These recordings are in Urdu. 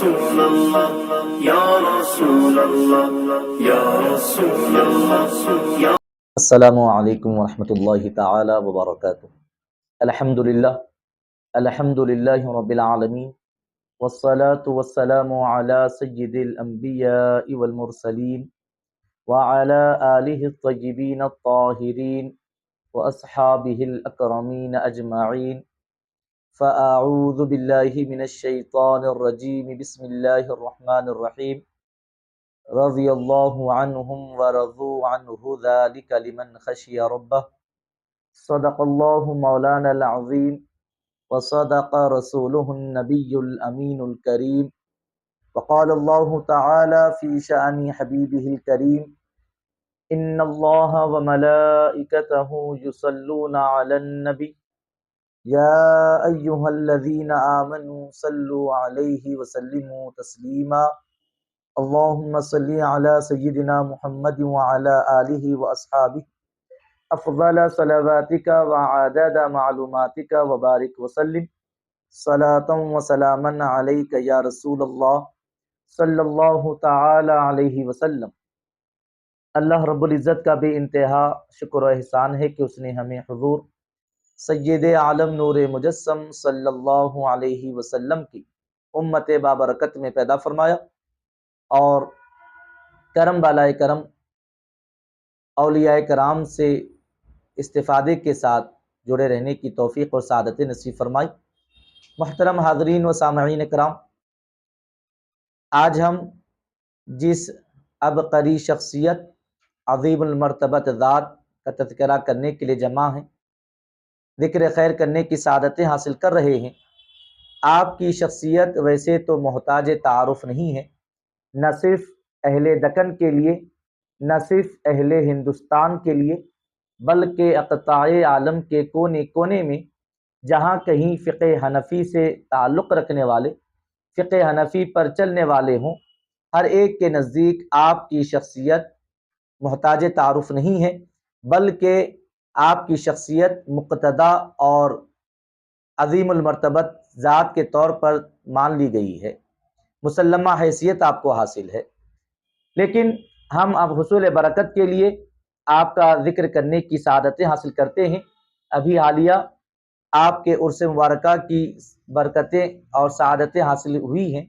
رسول اللہ یا رسول اللہ یا رسول اللہ یا السلام علیکم ورحمۃ اللہ تعالی وبرکاتہ۔ الحمدللہ رب العالمین، والصلاة والسلام علی سید الانبیاء والمرسلین وعلی آلہ الطیبین الطاہرین واصحابہ الاکرمین اجمعین۔ فاعوذ باللہ من الشیطان الرجیم، بسم اللہ الرحمن الرحیم۔ رضی اللہ عنہم ورضوا عنہ ذلک لمن خشی ربہ۔ صدق اللہ مولانا العظیم وصدق رسولہ النبی الامین الکریم، وقال اللہ تعالی فی شأن حبیبہ الکریم، ان اللہ وملائکتہ یصلون علی النبی یا ایہا الذین آمنوا صلوا علیہ وسلموا تسلیما۔ اللہم صلی علی سیدنا محمد وعلی آلہ واصحابہ افضل صلواتک وعدد معلوماتک وبارک وسلم صلاۃ وسلاما علیک یا رسول اللہ صلی اللہ تعالی علیہ وسلم۔ اللہ رب العزت کا بے انتہا شکر و احسان ہے کہ اس نے ہمیں حضور سید عالم نور مجسم صلی اللہ علیہ وسلم کی امت بابرکت میں پیدا فرمایا، اور کرم بالائے کرم اولیاء کرام سے استفادے کے ساتھ جڑے رہنے کی توفیق اور سعادت نصیب فرمائی۔ محترم حاضرین و سامعین کرام، آج ہم جس عبقری شخصیت عظیم المرتبت ذات کا تذکرہ کرنے کے لیے جمع ہیں، ذکر خیر کرنے کی سعادتیں حاصل کر رہے ہیں، آپ کی شخصیت ویسے تو محتاج تعارف نہیں ہے، نہ صرف اہل دکن کے لیے، نہ صرف اہل ہندوستان کے لیے، بلکہ اقطاع عالم کے کونے کونے میں جہاں کہیں فقہ حنفی سے تعلق رکھنے والے، فقہ حنفی پر چلنے والے ہوں، ہر ایک کے نزدیک آپ کی شخصیت محتاج تعارف نہیں ہے، بلکہ آپ کی شخصیت مقتدی اور عظیم المرتبت ذات کے طور پر مان لی گئی ہے، مسلمہ حیثیت آپ کو حاصل ہے۔ لیکن ہم اب حصول برکت کے لیے آپ کا ذکر کرنے کی سعادتیں حاصل کرتے ہیں۔ ابھی حالیہ آپ کے عرس مبارکہ کی برکتیں اور سعادتیں حاصل ہوئی ہیں،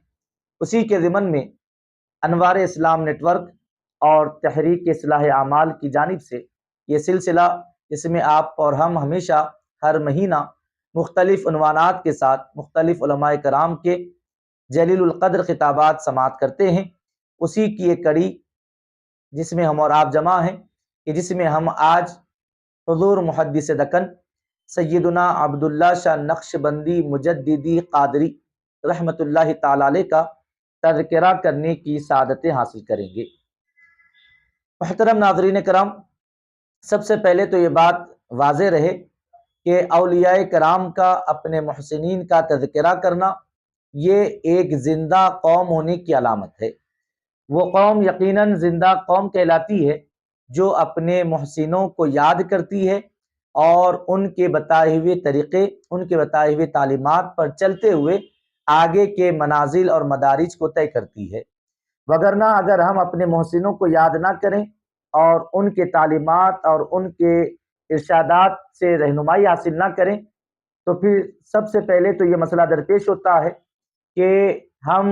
اسی کے ضمن میں انوار اسلام نیٹ ورک اور تحریک اصلاح اعمال کی جانب سے یہ سلسلہ، جس میں آپ اور ہم ہمیشہ ہر مہینہ مختلف عنوانات کے ساتھ مختلف علماء کرام کے جلیل القدر خطابات سماعت کرتے ہیں، اسی کی ایک کڑی جس میں ہم اور آپ جمع ہیں، کہ جس میں ہم آج حضور محدث دکن سیدنا عبداللہ شاہ نقشبندی مجددی قادری رحمۃ اللہ تعالی علیہ کا تذکرہ کرنے کی سعادتیں حاصل کریں گے۔ محترم ناظرین کرام، سب سے پہلے تو یہ بات واضح رہے کہ اولیاء کرام کا، اپنے محسنین کا تذکرہ کرنا یہ ایک زندہ قوم ہونے کی علامت ہے۔ وہ قوم یقیناً زندہ قوم کہلاتی ہے جو اپنے محسنوں کو یاد کرتی ہے اور ان کے بتائے ہوئے طریقے، ان کے بتائے ہوئے تعلیمات پر چلتے ہوئے آگے کے منازل اور مدارج کو طے کرتی ہے۔ وگرنہ اگر ہم اپنے محسنوں کو یاد نہ کریں اور ان کے تعلیمات اور ان کے ارشادات سے رہنمائی حاصل نہ کریں، تو پھر سب سے پہلے تو یہ مسئلہ درپیش ہوتا ہے کہ ہم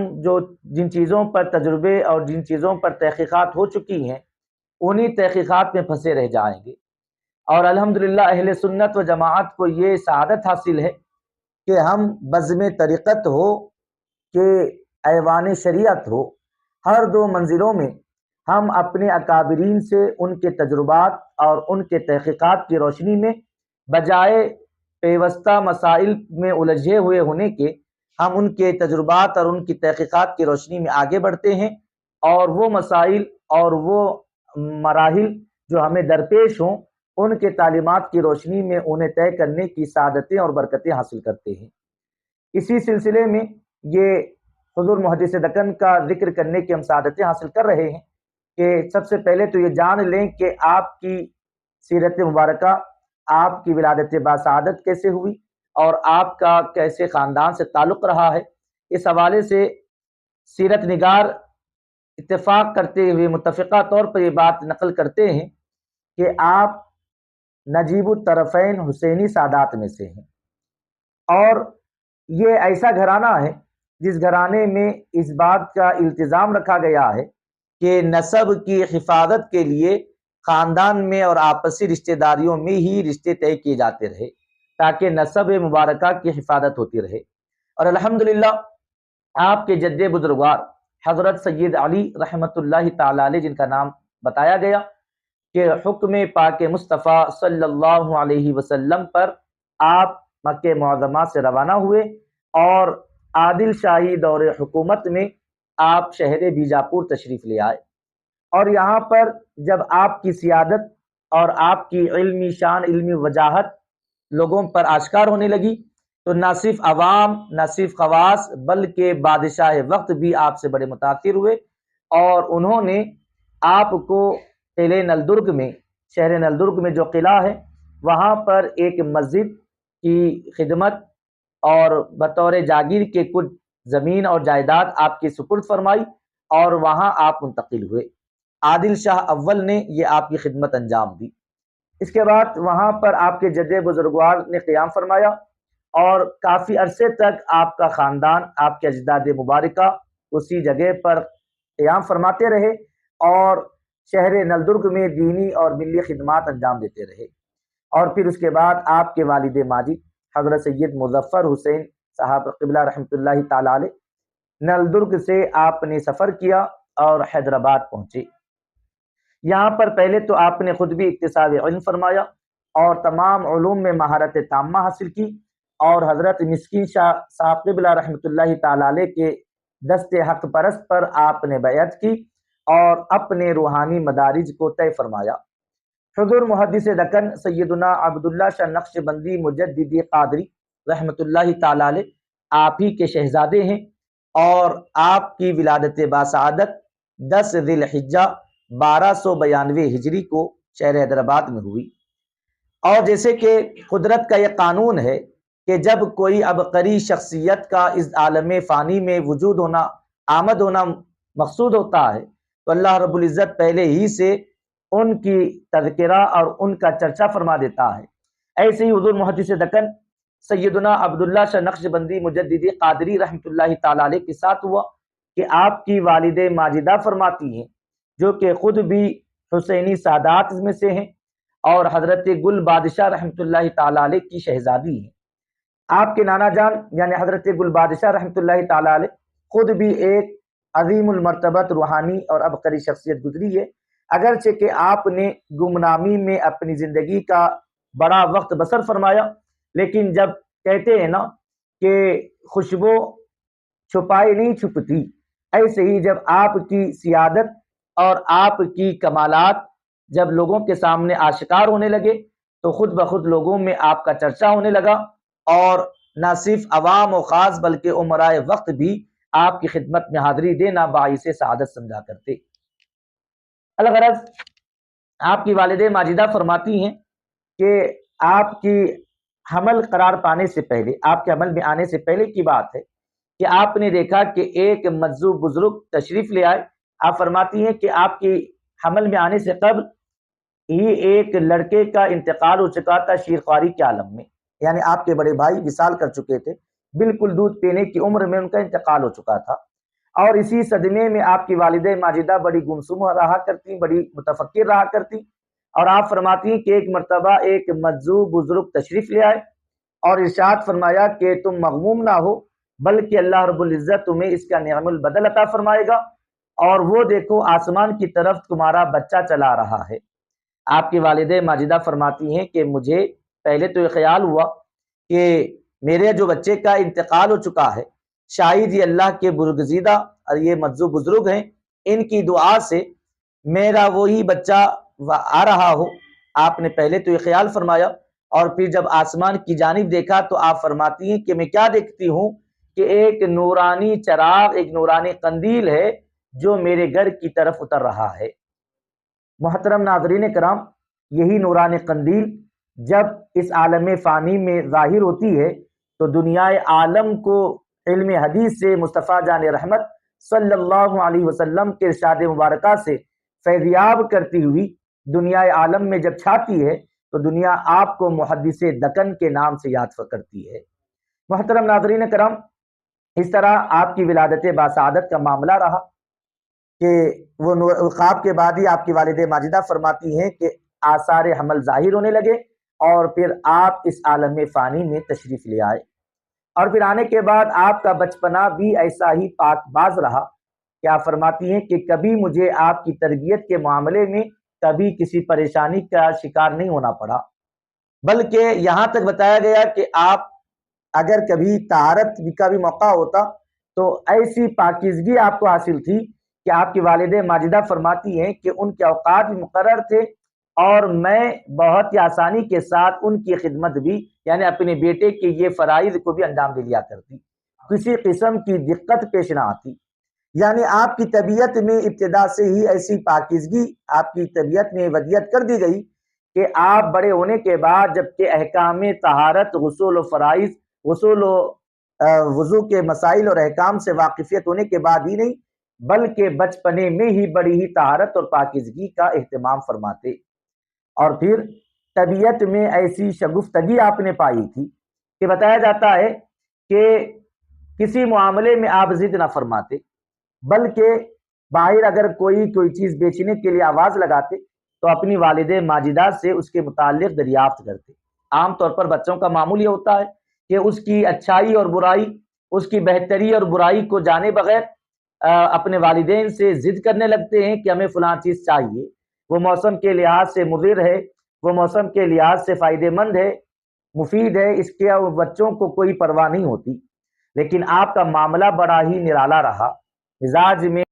جن چیزوں پر تجربے اور جن چیزوں پر تحقیقات ہو چکی ہیں، انہی تحقیقات میں پھنسے رہ جائیں گے۔ اور الحمدللہ اہل سنت و جماعت کو یہ سعادت حاصل ہے کہ ہم بزم طریقت ہو کہ ایوان شریعت ہو، ہر دو منزلوں میں ہم اپنے اکابرین سے ان کے تجربات اور ان کے تحقیقات کی روشنی میں، بجائے پیوستہ مسائل میں الجھے ہوئے ہونے کے، ہم ان کے تجربات اور ان کی تحقیقات کی روشنی میں آگے بڑھتے ہیں، اور وہ مسائل اور وہ مراحل جو ہمیں درپیش ہوں، ان کے تعلیمات کی روشنی میں انہیں طے کرنے کی سعادتیں اور برکتیں حاصل کرتے ہیں۔ اسی سلسلے میں یہ حضور محدث دکن کا ذکر کرنے کی ہم سعادتیں حاصل کر رہے ہیں کہ سب سے پہلے تو یہ جان لیں کہ آپ کی سیرت مبارکہ، آپ کی ولادت باسعادت کیسے ہوئی اور آپ کا کیسے خاندان سے تعلق رہا ہے۔ اس حوالے سے سیرت نگار اتفاق کرتے ہوئے متفقہ طور پر یہ بات نقل کرتے ہیں کہ آپ نجیب الطرفین حسینی سادات میں سے ہیں، اور یہ ایسا گھرانہ ہے جس گھرانے میں اس بات کا التزام رکھا گیا ہے کہ نسب کی حفاظت کے لیے خاندان میں اور آپسی رشتہ داریوں میں ہی رشتے طے کیے جاتے رہے تاکہ نسب مبارکہ کی حفاظت ہوتی رہے۔ اور الحمدللہ آپ کے جد بزرگوار حضرت سید علی رحمۃ اللہ تعالی علیہ، جن کا نام بتایا گیا کہ حکم پاک مصطفیٰ صلی اللہ علیہ وسلم پر آپ مکہ معظمہ سے روانہ ہوئے اور عادل شاہی دور حکومت میں آپ شہر بیجاپور تشریف لے آئے، اور یہاں پر جب آپ کی سیادت اور آپ کی علمی شان، علمی وجاہت لوگوں پر آشکار ہونے لگی تو نہ صرف عوام، نہ صرف خواص، بلکہ بادشاہ وقت بھی آپ سے بڑے متاثر ہوئے، اور انہوں نے آپ کو قلعہ نلدرگ میں، شہر نلدرگ میں جو قلعہ ہے وہاں پر ایک مسجد کی خدمت اور بطور جاگیر کے کچھ زمین اور جائیداد آپ کی سپرد فرمائی، اور وہاں آپ منتقل ہوئے۔ عادل شاہ اول نے یہ آپ کی خدمت انجام دی۔ اس کے بعد وہاں پر آپ کے جد بزرگوار نے قیام فرمایا، اور کافی عرصے تک آپ کا خاندان، آپ کے اجداد مبارکہ اسی جگہ پر قیام فرماتے رہے اور شہر نلدرگ میں دینی اور ملی خدمات انجام دیتے رہے۔ اور پھر اس کے بعد آپ کے والد ماجد حضرت سید مظفر حسین صاحب قبلہ رحمۃ اللہ تعالی علیہ نلدرگ سے آپ نے سفر کیا اور حیدرآباد پہنچے۔ یہاں پر پہلے تو آپ نے خود بھی اکتساب علم فرمایا اور تمام علوم میں مہارت تامہ حاصل کی، اور حضرت مسکین شاہ صاحب قبلہ رحمۃ اللہ تعالی علیہ کے دست حق پرست پر آپ نے بیعت کی اور اپنے روحانی مدارج کو طے فرمایا۔ حضور محدث دکن سیدنا عبداللہ شاہ نقشبندی مجددی قادری رحمۃ اللہ تعالی علیہ آپ ہی کے شہزادے ہیں، اور آپ کی ولادت باسعادت 10 ذی الحجہ 1292 ہجری کو شہر حیدرآباد میں ہوئی۔ اور جیسے کہ قدرت کا یہ قانون ہے کہ جب کوئی عبقری شخصیت کا اس عالم فانی میں وجود ہونا، آمد ہونا مقصود ہوتا ہے تو اللہ رب العزت پہلے ہی سے ان کی تذکرہ اور ان کا چرچا فرما دیتا ہے۔ ایسے ہی حضور محدث دکن سیدنا عبداللہ شاہ نقشبندی مجددی قادری رحمۃ اللہ تعالی علیہ کے ساتھ ہوا کہ آپ کی والد ماجدہ فرماتی ہیں، جو کہ خود بھی حسینی سادات میں سے ہیں اور حضرت گل بادشاہ رحمۃ اللہ تعالی علیہ کی شہزادی ہیں۔ آپ کے نانا جان یعنی حضرت گل بادشاہ رحمۃ اللہ تعالی علیہ خود بھی ایک عظیم المرتبت روحانی اور عبقری شخصیت گزری ہے، اگرچہ کہ آپ نے گمنامی میں اپنی زندگی کا بڑا وقت بسر فرمایا، لیکن جب کہتے ہیں نا کہ خوشبو چھپائی نہیں چھپتی، ایسے ہی جب آپ کی سیادت اور آپ کی کمالات جب لوگوں کے سامنے آشکار ہونے لگے تو خود بخود لوگوں میں آپ کا چرچا ہونے لگا، اور نہ صرف عوام و خاص بلکہ عمرائے وقت بھی آپ کی خدمت میں حاضری دینا باعث سعادت سمجھا کرتے۔ الغرض آپ کی والدہ ماجدہ فرماتی ہیں کہ آپ کی حمل قرار پانے سے پہلے، آپ کے حمل میں آنے سے پہلے کی بات ہے کہ آپ نے دیکھا کہ ایک مجذوب بزرگ تشریف لے آئے۔ آپ فرماتی ہیں کہ آپ کی حمل میں آنے سے قبل ہی ایک لڑکے کا انتقال ہو چکا تھا شیرخواری کے عالم میں، یعنی آپ کے بڑے بھائی وصال کر چکے تھے، بالکل دودھ پینے کی عمر میں ان کا انتقال ہو چکا تھا، اور اسی صدمے میں آپ کی والدہ ماجدہ بڑی گمسم رہا کرتی، بڑی متفکر رہا کرتی، اور آپ فرماتی ہیں کہ ایک مرتبہ ایک مجذوب بزرگ تشریف لے آئے اور ارشاد فرمایا کہ تم مغموم نہ ہو، بلکہ اللہ رب العزت تمہیں اس کا نعم البدل عطا فرمائے گا، اور وہ دیکھو آسمان کی طرف تمہارا بچہ چلا رہا ہے۔ آپ کی والدہ ماجدہ فرماتی ہیں کہ مجھے پہلے تو یہ خیال ہوا کہ میرے جو بچے کا انتقال ہو چکا ہے، شاید یہ اللہ کے برگزیدہ اور یہ مجذوب بزرگ ہیں، ان کی دعا سے میرا وہی بچہ آ رہا ہو۔ آپ نے پہلے تو یہ خیال فرمایا، اور پھر جب آسمان کی جانب دیکھا تو آپ فرماتی ہیں کہ میں کیا دیکھتی ہوں کہ ایک نورانی چراغ، ایک نورانی قندیل ہے جو میرے گھر کی طرف اتر رہا ہے۔ محترم ناظرین کرام، یہی نورانی قندیل جب اس عالم فانی میں ظاہر ہوتی ہے تو دنیا عالم کو علم حدیث سے مصطفیٰ جان رحمت صلی اللہ علیہ وسلم کے ارشاد مبارکہ سے فیضیاب کرتی ہوئی دنیا عالم میں جب چھاتی ہے تو دنیا آپ کو محدث دکن کے نام سے یاد کرتی ہے۔ محترم ناظرین کرام، اس طرح آپ کی ولادت باسعادت کا معاملہ رہا کہ وہ خواب کے بعد ہی آپ کی والدہ ماجدہ فرماتی ہیں کہ آثار حمل ظاہر ہونے لگے اور پھر آپ اس عالم فانی میں تشریف لے آئے، اور پھر آنے کے بعد آپ کا بچپنا بھی ایسا ہی پاک باز رہا کہ آپ فرماتی ہیں کہ کبھی مجھے آپ کی تربیت کے معاملے میں کبھی کسی پریشانی کا شکار نہیں ہونا پڑا، بلکہ یہاں تک بتایا گیا کہ آپ اگر کبھی طہارت کا بھی موقع ہوتا تو ایسی پاکیزگی آپ کو حاصل تھی کہ آپ کی والدہ ماجدہ فرماتی ہیں کہ ان کے اوقات بھی مقرر تھے اور میں بہت ہی آسانی کے ساتھ ان کی خدمت بھی، یعنی اپنے بیٹے کے یہ فرائض کو بھی انجام دے لیا کرتی، کسی قسم کی دقت پیش نہ آتی۔ یعنی آپ کی طبیعت میں ابتدا سے ہی ایسی پاکیزگی آپ کی طبیعت میں ودیت کر دی گئی کہ آپ بڑے ہونے کے بعد جبکہ احکام طہارت، غسل و فرائض، غسل و وضو کے مسائل اور احکام سے واقفیت ہونے کے بعد ہی نہیں بلکہ بچپنے میں ہی بڑی ہی طہارت اور پاکیزگی کا اہتمام فرماتے، اور پھر طبیعت میں ایسی شگفتگی آپ نے پائی تھی کہ بتایا جاتا ہے کہ کسی معاملے میں آپ ضد نہ فرماتے، بلکہ باہر اگر کوئی چیز بیچنے کے لیے آواز لگاتے تو اپنی والدہ ماجدہ سے اس کے متعلق دریافت کرتے۔ عام طور پر بچوں کا معمول یہ ہوتا ہے کہ اس کی اچھائی اور برائی، اس کی بہتری اور برائی کو جانے بغیر اپنے والدین سے ضد کرنے لگتے ہیں کہ ہمیں فلاں چیز چاہیے، وہ موسم کے لحاظ سے مضر ہے، وہ موسم کے لحاظ سے فائدہ مند ہے، مفید ہے، اس کے بچوں کو کوئی پرواہ نہیں ہوتی۔ لیکن آپ کا معاملہ بڑا ہی نرالا رہا، مزاج میں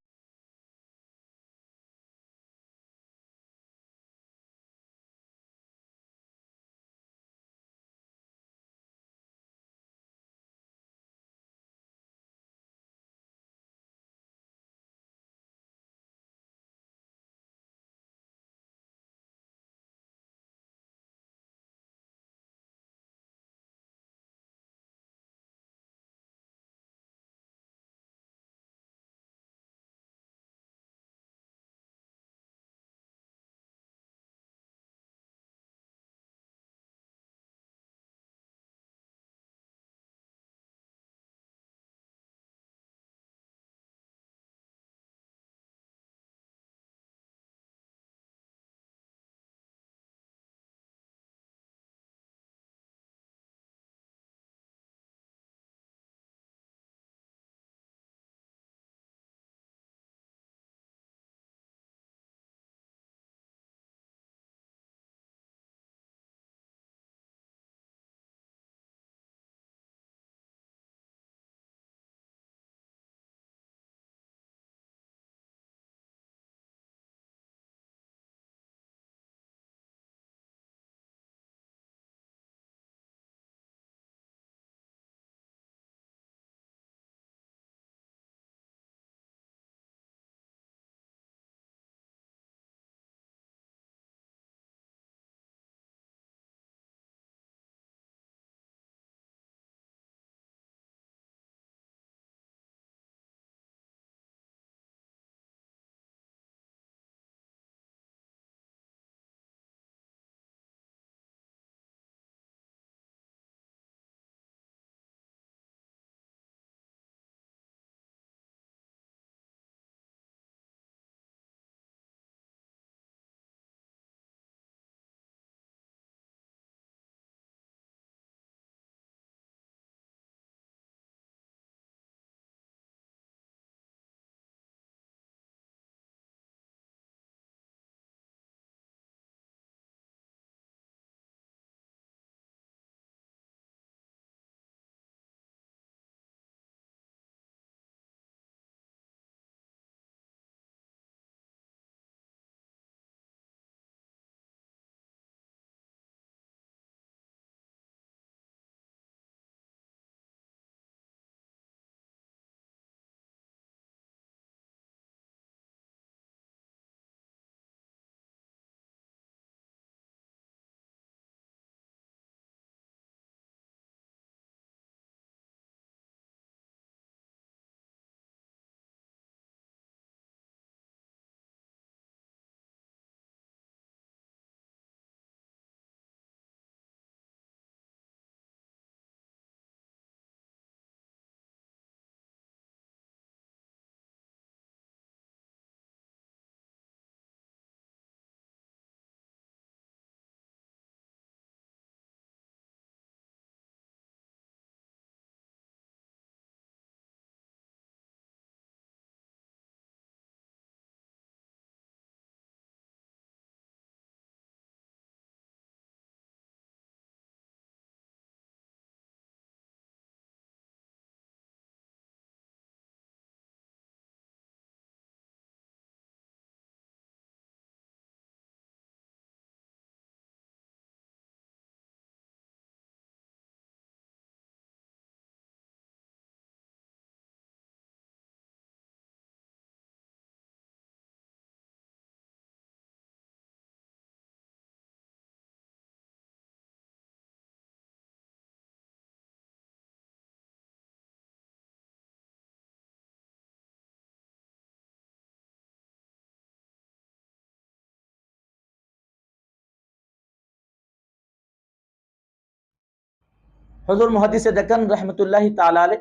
حضور محدث دکن رحمۃ اللہ تعالی علیہ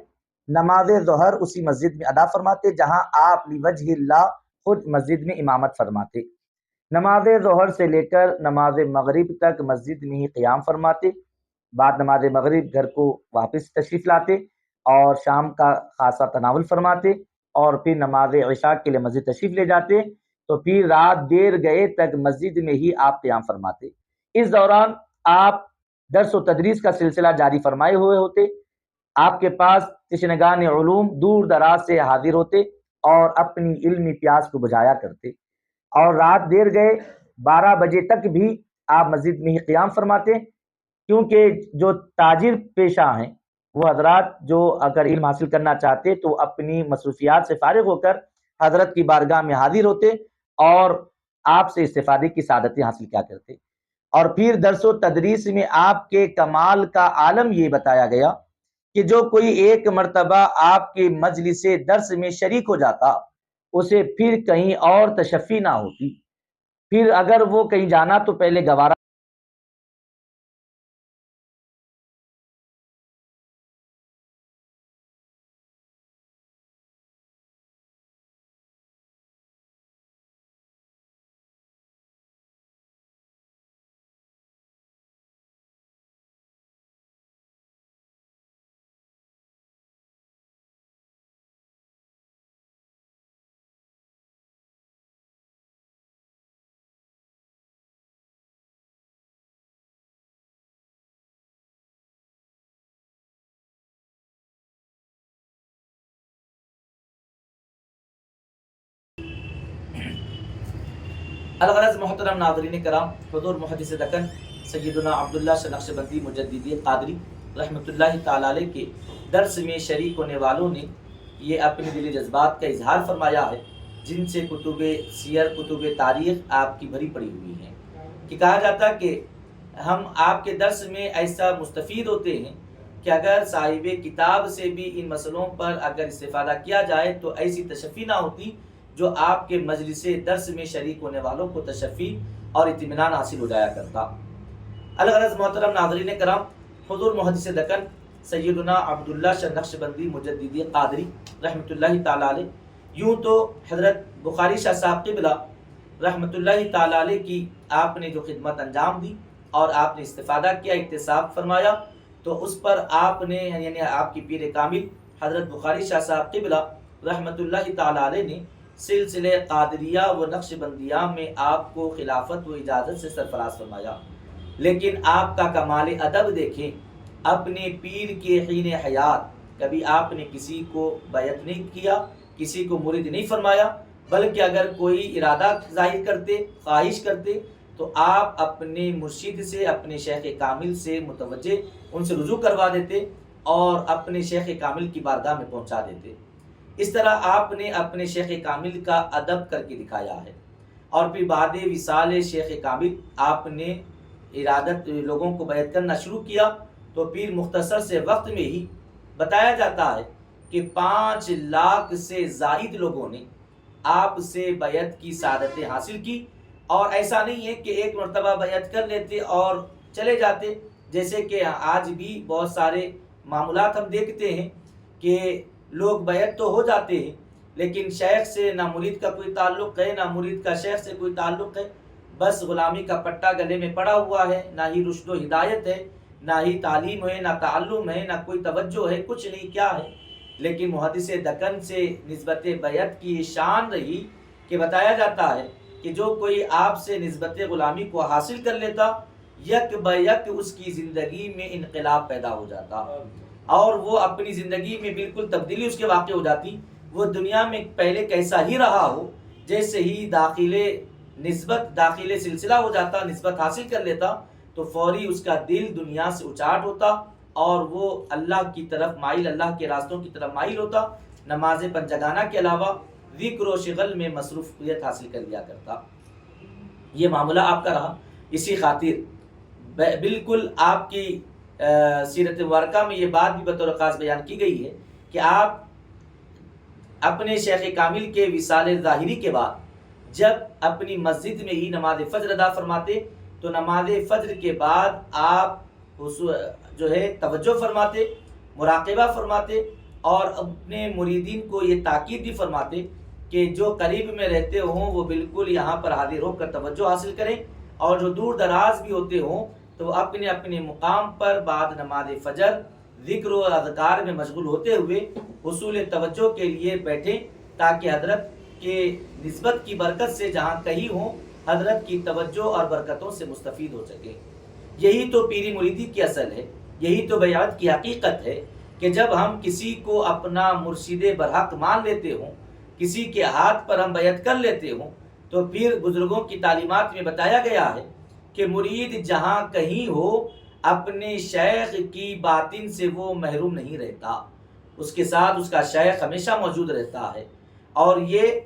نماز ظہر اسی مسجد میں ادا فرماتے جہاں آپ لوجہ اللہ خود مسجد میں امامت فرماتے۔ نماز ظہر سے لے کر نماز مغرب تک مسجد میں ہی قیام فرماتے، بعد نماز مغرب گھر کو واپس تشریف لاتے اور شام کا خاصا تناول فرماتے اور پھر نماز عشاء کے لیے مسجد تشریف لے جاتے، تو پھر رات دیر گئے تک مسجد میں ہی آپ قیام فرماتے۔ اس دوران آپ درس و تدریس کا سلسلہ جاری فرمائے ہوئے ہوتے، آپ کے پاس تشنگان علوم دور دراز سے حاضر ہوتے اور اپنی علمی پیاس کو بجھایا کرتے، اور رات دیر گئے 12 بجے تک بھی آپ مسجد میں ہی قیام فرماتے، کیونکہ جو تاجر پیشہ ہیں وہ حضرات جو اگر علم حاصل کرنا چاہتے تو اپنی مصروفیات سے فارغ ہو کر حضرت کی بارگاہ میں حاضر ہوتے اور آپ سے استفادے کی سعادتیں حاصل کیا کرتے۔ اور پھر درس و تدریس میں آپ کے کمال کا عالم یہ بتایا گیا کہ جو کوئی ایک مرتبہ آپ کے مجلس درس میں شریک ہو جاتا اسے پھر کہیں اور تشفی نہ ہوتی، پھر اگر وہ کہیں جانا تو پہلے گوارا الغرض محترم ناظرین کرام، حضور محدث دکن سیدنا عبداللہ شاہ نقشبندی مجددی قادری رحمۃ اللہ تعالی علیہ کے درس میں شریک ہونے والوں نے یہ اپنے دلی جذبات کا اظہار فرمایا ہے، جن سے کتب سیر، کتب تاریخ آپ کی بھری پڑی ہوئی ہیں، کہ کہا جاتا کہ ہم آپ کے درس میں ایسا مستفید ہوتے ہیں کہ اگر صاحب کتاب سے بھی ان مسئلوں پر اگر استفادہ کیا جائے تو ایسی تشفی نہ ہوتی جو آپ کے مجلس درس میں شریک ہونے والوں کو تشفی اور اطمینان حاصل ہو جایا کرتا۔ الغرض محترم ناظرین کرام، حضور محدث دکن سیدنا عبداللہ شاہ نقشبندی مجددی قادری رحمۃ اللہ تعالی علیہ، یوں تو حضرت بخاری شاہ صاحب قبلہ رحمۃ اللہ تعالی علیہ کی آپ نے جو خدمت انجام دی اور آپ نے استفادہ کیا، اکتساب فرمایا، تو اس پر آپ نے یعنی آپ کی پیر کامل حضرت بخاری شاہ صاحب قبلہ رحمۃ اللہ تعالی علیہ نے سلسلے قادریہ و نقشبندیہ میں آپ کو خلافت و اجازت سے سرفراز فرمایا، لیکن آپ کا کمال ادب دیکھیں، اپنے پیر کے حین حیات کبھی آپ نے کسی کو بیعت نہیں کیا، کسی کو مرید نہیں فرمایا، بلکہ اگر کوئی ارادہ ظاہر کرتے، خواہش کرتے تو آپ اپنے مرشد سے، اپنے شیخ کامل سے متوجہ ان سے رجوع کروا دیتے اور اپنے شیخ کامل کی بارگاہ میں پہنچا دیتے۔ اس طرح آپ نے اپنے شیخ کامل کا ادب کر کے دکھایا ہے، اور پھر بعد وصال شیخ کامل آپ نے ارادت لوگوں کو بیعت کرنا شروع کیا، تو پھر مختصر سے وقت میں ہی بتایا جاتا ہے کہ 5 لاکھ سے زائد لوگوں نے آپ سے بیعت کی سعادتیں حاصل کی، اور ایسا نہیں ہے کہ ایک مرتبہ بیعت کر لیتے اور چلے جاتے، جیسے کہ آج بھی بہت سارے معاملات ہم دیکھتے ہیں کہ لوگ بیعت تو ہو جاتے ہیں لیکن شیخ سے نہ مرید کا کوئی تعلق ہے، نہ مرید کا شیخ سے کوئی تعلق ہے، بس غلامی کا پٹا گلے میں پڑا ہوا ہے، نہ ہی رشد و ہدایت ہے، نہ ہی تعلیم ہے، نہ تعلم ہے، نہ کوئی توجہ ہے، کچھ نہیں، کیا ہے؟ لیکن محدث دکن سے نسبت بیعت کی شان رہی کہ بتایا جاتا ہے کہ جو کوئی آپ سے نسبت غلامی کو حاصل کر لیتا، یک بیک اس کی زندگی میں انقلاب پیدا ہو جاتا اور وہ اپنی زندگی میں بالکل تبدیلی اس کے واقع ہو جاتی۔ وہ دنیا میں پہلے کیسا ہی رہا ہو، جیسے ہی داخل سلسلہ ہو جاتا، نسبت حاصل کر لیتا، تو فوری اس کا دل دنیا سے اچاٹ ہوتا اور وہ اللہ کی طرف مائل، اللہ کے راستوں کی طرف مائل ہوتا، نماز پنجگانہ کے علاوہ ذکر و شغل میں مصروفیت حاصل کر لیا کرتا۔ یہ معاملہ آپ کا رہا۔ اسی خاطر بالکل آپ کی سیرت مبارکہ میں یہ بات بھی بطور خاص بیان کی گئی ہے کہ آپ اپنے شیخ کامل کے وصال ظاہری کے بعد جب اپنی مسجد میں ہی نماز فجر ادا فرماتے تو نماز فجر کے بعد آپ جو ہے توجہ فرماتے، مراقبہ فرماتے، اور اپنے مریدین کو یہ تاکید بھی فرماتے کہ جو قریب میں رہتے ہوں وہ بالکل یہاں پر حاضر ہو کر توجہ حاصل کریں، اور جو دور دراز بھی ہوتے ہوں تو وہ اپنے اپنے مقام پر بعد نماز فجر ذکر و اذکار میں مشغول ہوتے ہوئے حصول توجہ کے لیے بیٹھیں، تاکہ حضرت کے نسبت کی برکت سے جہاں کہیں ہوں حضرت کی توجہ اور برکتوں سے مستفید ہو سکیں۔ یہی تو پیری مریدی کی اصل ہے، یہی تو بیعت کی حقیقت ہے کہ جب ہم کسی کو اپنا مرشد برحق مان لیتے ہوں، کسی کے ہاتھ پر ہم بیعت کر لیتے ہوں، تو پھر بزرگوں کی تعلیمات میں بتایا گیا ہے کہ مرید جہاں کہیں ہو اپنے شیخ کی باطن سے وہ محروم نہیں رہتا، اس کے ساتھ اس کا شیخ ہمیشہ موجود رہتا ہے۔ اور یہ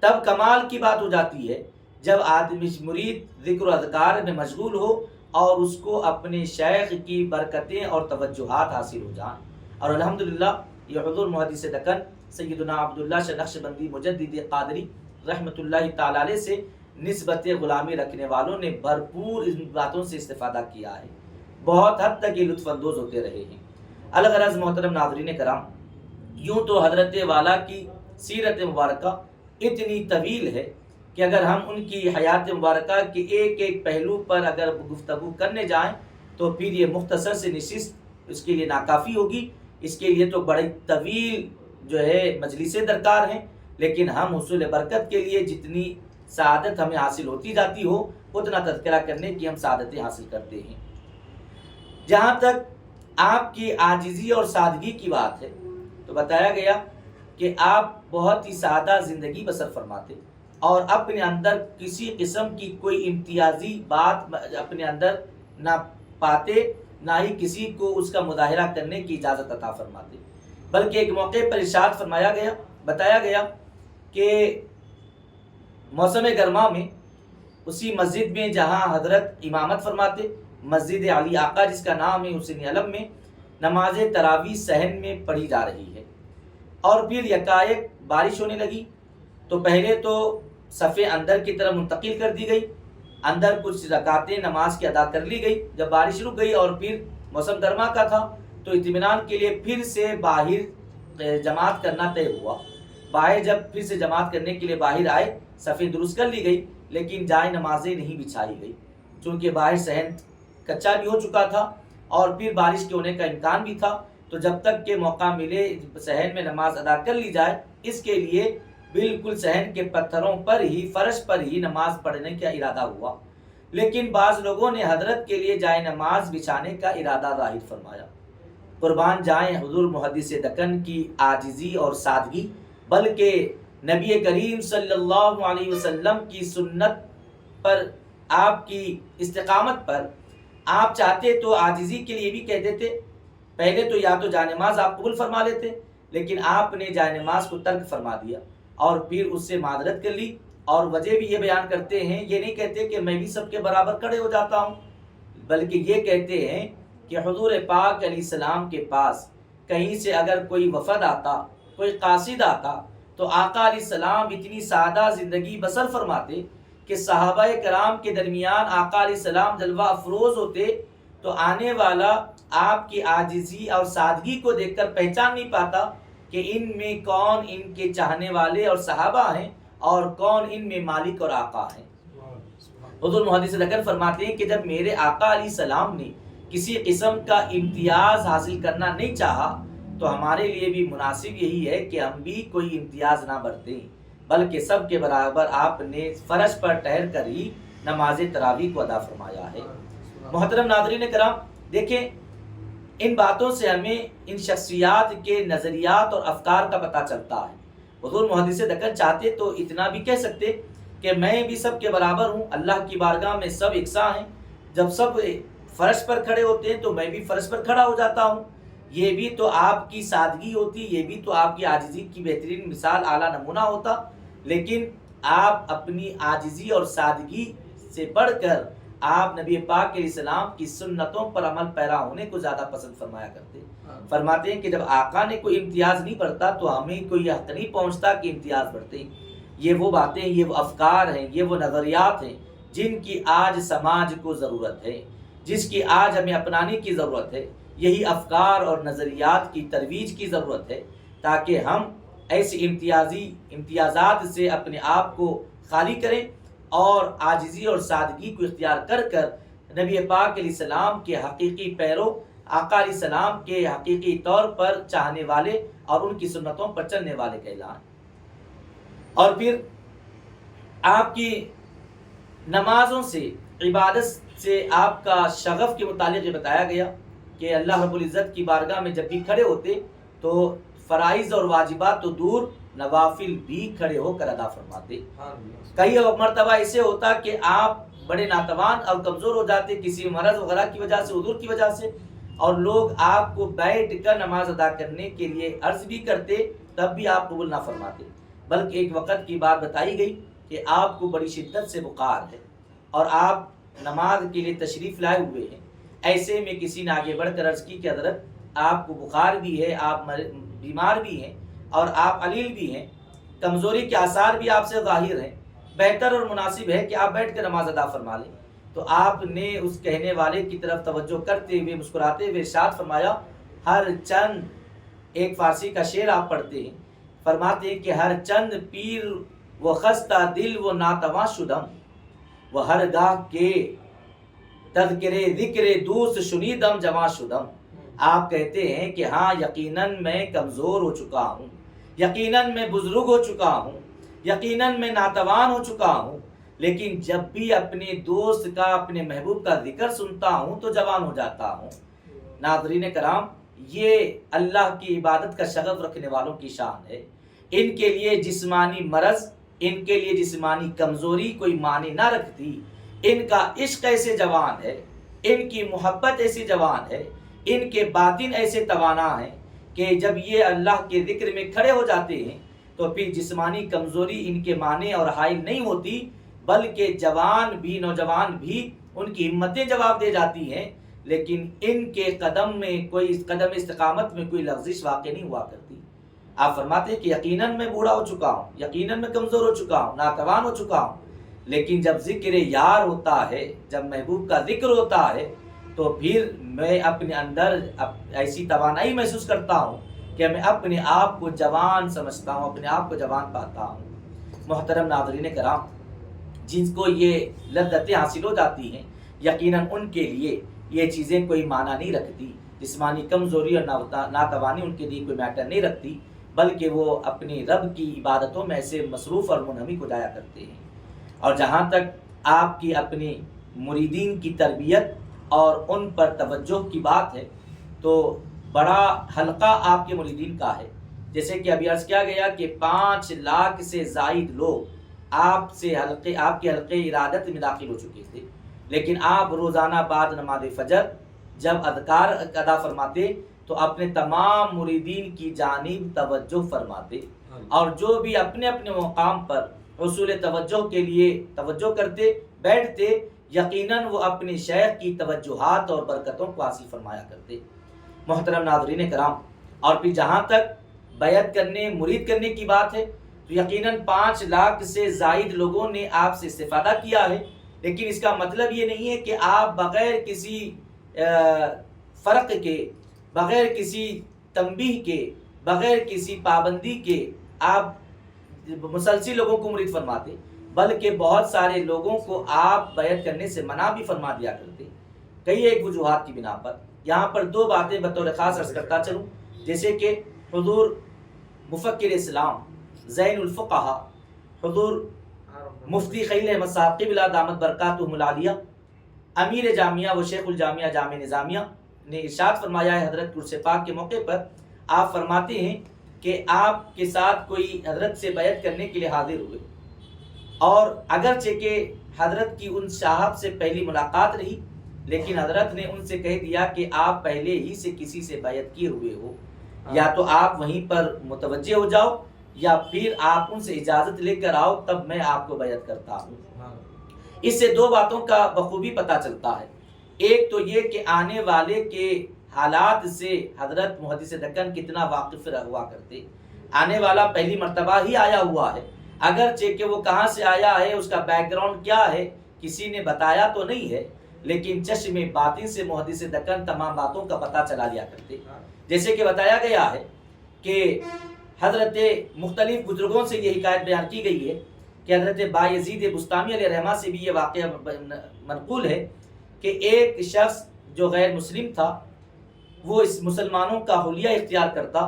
تب کمال کی بات ہو جاتی ہے جب آدمی مرید ذکر و اذکار میں مشغول ہو اور اس کو اپنے شیخ کی برکتیں اور توجہات حاصل ہو جائیں۔ اور الحمدللہ یہ حضور محدث دکن سیدنا عبداللہ شاہ نقشبندی مجدد قادری رحمۃ اللہ تعالی علیہ سے نسبت غلامی رکھنے والوں نے بھرپور ان باتوں سے استفادہ کیا ہے، بہت حد تک یہ لطف اندوز ہوتے رہے ہیں۔ الغرض محترم ناظرین کرام، یوں تو حضرت والا کی سیرت مبارکہ اتنی طویل ہے کہ اگر ہم ان کی حیات مبارکہ کے ایک ایک پہلو پر اگر گفتگو کرنے جائیں تو پھر یہ مختصر سے نشست اس کے لیے ناکافی ہوگی، اس کے لیے تو بڑی طویل جو ہے مجلسیں درکار ہیں، لیکن ہم حصول برکت کے لیے جتنی سعادت ہمیں حاصل ہوتی جاتی ہو اتنا تذکرہ کرنے کی ہم سعادتیں حاصل کرتے ہیں۔ جہاں تک آپ کی عاجزی اور سادگی کی بات ہے تو بتایا گیا کہ آپ بہت ہی سادہ زندگی بسر فرماتے اور اپنے اندر کسی قسم کی کوئی امتیازی بات اپنے اندر نہ پاتے، نہ ہی کسی کو اس کا مظاہرہ کرنے کی اجازت عطا فرماتے، بلکہ ایک موقع پر ارشاد فرمایا گیا، بتایا گیا کہ موسم گرما میں اسی مسجد میں جہاں حضرت امامت فرماتے، مسجد علی آقا جس کا نام ہے حسین علم میں، نماز تراویح صحن میں پڑھی جا رہی ہے، اور پھر یکایک بارش ہونے لگی تو پہلے تو صفیں اندر کی طرف منتقل کر دی گئی، اندر کچھ رکعتیں نماز کی ادا کر لی گئی۔ جب بارش رک گئی اور پھر موسم گرما کا تھا تو اطمینان کے لیے پھر سے باہر جماعت کرنا طے ہوا۔ باہر جب پھر سے جماعت کرنے کے لیے باہر آئے، صفیں درست کر لی گئی، لیکن جائے نمازیں نہیں بچھائی گئی، چونکہ باہر صحن کچا بھی ہو چکا تھا اور پھر بارش کے ہونے کا امکان بھی تھا، تو جب تک کہ موقع ملے صحن میں نماز ادا کر لی جائے، اس کے لیے بالکل صحن کے پتھروں پر ہی، فرش پر ہی نماز پڑھنے کا ارادہ ہوا۔ لیکن بعض لوگوں نے حضرت کے لیے جائے نماز بچھانے کا ارادہ ظاہر فرمایا۔ قربان جائیں حضور محدث دکن کی عاجزی اور سادگی، بلکہ نبی کریم صلی اللہ علیہ وسلم کی سنت پر، آپ کی استقامت پر آپ چاہتے تو عاجزی کے لیے بھی کہہ دیتے، پہلے تو یا تو جائے نماز آپ قبول فرما لیتے، لیکن آپ نے جائے نماز کو ترک فرما دیا اور پھر اس سے معذرت کر لی، اور وجہ بھی یہ بیان کرتے ہیں، یہ نہیں کہتے کہ میں بھی سب کے برابر کھڑے ہو جاتا ہوں، بلکہ یہ کہتے ہیں کہ حضور پاک علیہ السلام کے پاس کہیں سے اگر کوئی وفد آتا، کوئی قاصد آتا، تو آقا علیہ السلام اتنی سادہ زندگی بسر فرماتے کہ صحابہ کرام کے درمیان آقا علیہ السلام جلوہ افروز ہوتے تو آنے والا آپ کی عاجزی اور سادگی کو دیکھ کر پہچان نہیں پاتا کہ ان میں کون ان کے چاہنے والے اور صحابہ ہیں اور کون ان میں مالک اور آقا ہیں۔ حضور محدث دکن فرماتے ہیں کہ جب میرے آقا علیہ السلام نے کسی قسم کا امتیاز حاصل کرنا نہیں چاہا تو ہمارے لیے بھی مناسب یہی ہے کہ ہم بھی کوئی امتیاز نہ برتیں، بلکہ سب کے برابر آپ نے فرش پر ٹہر کر ہی نماز تراویح کو ادا فرمایا ہے۔ محترم ناظرین کرام، دیکھیں ان باتوں سے ہمیں ان شخصیات کے نظریات اور افکار کا پتہ چلتا ہے۔ حضور محدث دکن چاہتے تو اتنا بھی کہہ سکتے کہ میں بھی سب کے برابر ہوں، اللہ کی بارگاہ میں سب یکساں ہیں، جب سب فرش پر کھڑے ہوتے ہیں تو میں بھی فرش پر کھڑا ہو جاتا ہوں۔ یہ بھی تو آپ کی سادگی ہوتی، یہ بھی تو آپ کی عاجزی کی بہترین مثال، اعلیٰ نمونہ ہوتا، لیکن آپ اپنی عاجزی اور سادگی سے بڑھ کر آپ نبی پاک علیہ السلام کی سنتوں پر عمل پیرا ہونے کو زیادہ پسند فرمایا کرتے۔ فرماتے ہیں کہ جب آقا نے کوئی امتیاز نہیں برتا تو ہمیں کوئی حق نہیں پہنچتا کہ امتیاز برتے۔ یہ وہ باتیں، یہ وہ افکار ہیں، یہ وہ نظریات ہیں جن کی آج سماج کو ضرورت ہے۔ جس کی آج ہمیں اپنانے کی ضرورت ہے. یہی افکار اور نظریات کی ترویج کی ضرورت ہے تاکہ ہم ایسی امتیازات سے اپنے آپ کو خالی کریں اور عاجزی اور سادگی کو اختیار کر کر نبی پاک علیہ السلام کے حقیقی پیرو، آقا علیہ السلام کے حقیقی طور پر چاہنے والے اور ان کی سنتوں پر چلنے والے کہلائیں. اور پھر آپ کی نمازوں سے، عبادت سے آپ کا شغف کے متعلق یہ بتایا گیا کہ اللہ رب العزت کی بارگاہ میں جب بھی کھڑے ہوتے تو فرائض اور واجبات تو دور، نوافل بھی کھڑے ہو کر ادا فرماتے. کئی مرتبہ ایسے ہوتا کہ آپ بڑے ناتوان اور کمزور ہو جاتے کسی مرض وغیرہ کی وجہ سے، عذر کی وجہ سے، اور لوگ آپ کو بیٹھ کر نماز ادا کرنے کے لیے عرض بھی کرتے، تب بھی آپ قبول نہ فرماتے. بلکہ ایک وقت کی بات بتائی گئی کہ آپ کو بڑی شدت سے بخار ہے اور آپ نماز کے لیے تشریف لائے ہوئے ہیں. ایسے میں کسی نے آگے بڑھ کر عرض کی کہ حضرت آپ کو بخار بھی ہے، آپ بیمار بھی ہیں اور آپ علیل بھی ہیں، کمزوری کے آثار بھی آپ سے ظاہر ہیں، بہتر اور مناسب ہے کہ آپ بیٹھ کر نماز ادا فرما لیں. تو آپ نے اس کہنے والے کی طرف توجہ کرتے ہوئے مسکراتے ہوئے ارشاد فرمایا، ہر چند، ایک فارسی کا شعر آپ پڑھتے ہیں، فرماتے ہیں کہ ہر چند پیر وہ خستہ دل وہ ناتواں شدم، وہ ہر گاہ کے تذکرے ذکر دوست شنیدم جواں شدم. آپ کہتے ہیں کہ ہاں یقیناً میں کمزور ہو چکا ہوں، یقیناً میں بزرگ ہو چکا ہوں، یقیناً میں ناتوان ہو چکا ہوں، لیکن جب بھی اپنے دوست کا، اپنے محبوب کا ذکر سنتا ہوں تو جوان ہو جاتا ہوں. ناظرین کرام، یہ اللہ کی عبادت کا شغف رکھنے والوں کی شان ہے. ان کے لیے جسمانی مرض، ان کے لیے جسمانی کمزوری کوئی معنی نہ رکھتی. ان کا عشق ایسے جوان ہے، ان کی محبت ایسی جوان ہے، ان کے باطن ایسے توانا ہیں کہ جب یہ اللہ کے ذکر میں کھڑے ہو جاتے ہیں تو پھر جسمانی کمزوری ان کے معنی اور حائل نہیں ہوتی، بلکہ جوان بھی، نوجوان بھی ان کی ہمتیں جواب دے جاتی ہیں، لیکن ان کے قدم میں کوئی، قدم استقامت میں کوئی لغزش واقع نہیں ہوا کرتی. آپ فرماتے ہیں کہ یقیناً میں بوڑھا ہو چکا ہوں، یقیناً میں کمزور ہو چکا ہوں، ناتوان ہو چکا ہوں، لیکن جب ذکر یار ہوتا ہے، جب محبوب کا ذکر ہوتا ہے تو پھر میں اپنے اندر ایسی توانائی محسوس کرتا ہوں کہ میں اپنے آپ کو جوان سمجھتا ہوں، اپنے آپ کو جوان پاتا ہوں. محترم ناظرین کرام، جن کو یہ لذتیں حاصل ہو جاتی ہیں، یقیناً ان کے لیے یہ چیزیں کوئی معنی نہیں رکھتی. جسمانی کمزوری اور ناتوانی ان کے لیے کوئی میٹر نہیں رکھتی، بلکہ وہ اپنی رب کی عبادتوں میں ایسے مصروف اور منہمک ہو جایا کرتے ہیں. اور جہاں تک آپ کی اپنی مریدین کی تربیت اور ان پر توجہ کی بات ہے تو بڑا حلقہ آپ کے مریدین کا ہے. جیسے کہ ابھی عرض کیا گیا کہ 5 لاکھ سے زائد لوگ آپ کے حلقے ارادت میں داخل ہو چکے تھے، لیکن آپ روزانہ بعد نماز فجر جب اذکار ادا فرماتے تو اپنے تمام مریدین کی جانب توجہ فرماتے، اور جو بھی اپنے اپنے مقام پر حصول توجہ کے لیے توجہ کرتے بیٹھتے، یقیناً وہ اپنے شیخ کی توجہات اور برکتوں کو حاصل فرمایا کرتے. محترم ناظرین کرام، اور پھر جہاں تک بیعت کرنے، مرید کرنے کی بات ہے تو یقیناً 5 لاکھ سے زائد لوگوں نے آپ سے استفادہ کیا ہے، لیکن اس کا مطلب یہ نہیں ہے کہ آپ بغیر کسی فرق کے، بغیر کسی تنبیہ کے، بغیر کسی پابندی کے آپ مسلسل لوگوں کو مرید فرماتے، بلکہ بہت سارے لوگوں کو آپ بیعت کرنے سے منع بھی فرما دیا کرتے، کئی ایک وجوہات کی بنا پر. یہاں پر 2 باتیں بطور خاص عرض کرتا چلوں، جیسے کہ حضور مفکر اسلام، زین الفقہا، حضور مفتی خلیل احمد صاحب قبلہ دامت برکاتہم العالیہ، امیر جامعہ و شیخ الجامعہ جامع نظامیہ نے ارشاد فرمایا ہے حضرت عرس پاک کے موقع پر. آپ فرماتے ہیں کہ آپ کے ساتھ کوئی حضرت سے بیعت کرنے کے لیے حاضر ہوئے، اور اگرچہ کہ حضرت کی ان صاحب سے پہلی ملاقات رہی، لیکن حضرت نے ان سے کہہ دیا کہ آپ پہلے ہی سے کسی سے بیعت کیے ہوئے ہو، یا تو آپ وہیں پر متوجہ ہو جاؤ یا پھر آپ ان سے اجازت لے کر آؤ، تب میں آپ کو بیعت کرتا ہوں. اس سے 2 باتوں کا بخوبی پتہ چلتا ہے. ایک تو یہ کہ آنے والے کے حالات سے حضرت محدث دکن کتنا واقف ہوا کرتے. آنے والا پہلی مرتبہ ہی آیا ہوا ہے، اگرچہ کہ وہ کہاں سے آیا ہے، اس کا بیک گراؤنڈ کیا ہے، کسی نے بتایا تو نہیں ہے، لیکن چشم باطن سے محدث دکن تمام باتوں کا پتہ چلا لیا کرتے. جیسے کہ بتایا گیا ہے کہ حضرت مختلف بزرگوں سے یہ حکایت بیان کی گئی ہے کہ حضرت بایزید بستامی علیہ رحمہ سے بھی یہ واقعہ منقول ہے کہ ایک شخص جو غیر مسلم تھا وہ اس مسلمانوں کا حلیہ اختیار کرتا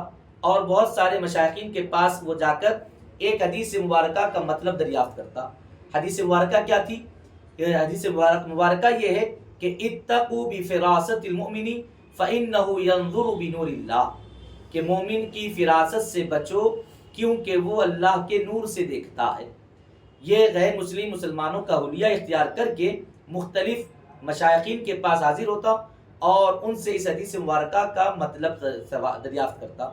اور بہت سارے مشائخین کے پاس وہ جا کر ایک حدیث مبارکہ کا مطلب دریافت کرتا. حدیث مبارکہ کیا تھی؟ حدیث مبارکہ یہ ہے کہ اتقوا بفراست المؤمن فإنه ينظر بنور اللہ، کہ مومن کی فراست سے بچو کیونکہ وہ اللہ کے نور سے دیکھتا ہے. یہ غیر مسلم مسلمانوں کا حلیہ اختیار کر کے مختلف مشائخین کے پاس حاضر ہوتا اور ان سے اس حدیث مبارکہ کا مطلب دریافت کرتا.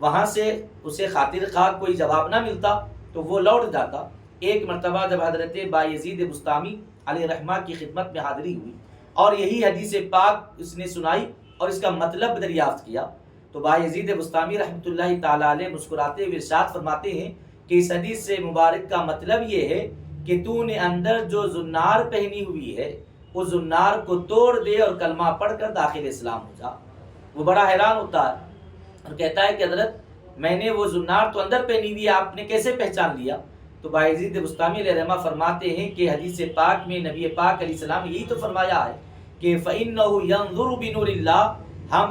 وہاں سے اسے خاطر خواہ کوئی جواب نہ ملتا تو وہ لوٹ جاتا. ایک مرتبہ جب حضرت بایزید بستامی علیہ رحمہ کی خدمت میں حاضری ہوئی اور یہی حدیث پاک اس نے سنائی اور اس کا مطلب دریافت کیا تو بایزید بستامی رحمۃ اللہ تعالی علیہ مسکراتے ہوئے ارشاد فرماتے ہیں کہ اس حدیث سے مبارک کا مطلب یہ ہے کہ تو نے اندر جو زنار پہنی ہوئی ہے اس زنار کو توڑ دے اور کلمہ پڑھ کر داخل اسلام ہو جا. وہ بڑا حیران ہوتا ہے اور کہتا ہے کہ حضرت میں نے وہ زنار تو اندر پہنی ہوئی ہے، آپ نے کیسے پہچان لیا؟ تو بایزید بستامی علیہ رحمہ فرماتے ہیں کہ حدیث پاک میں نبی پاک علیہ السلام یہی تو فرمایا ہے کہ فَإِنَّهُ يَنظُرُ بِنُورِ اللَّهِ، ہم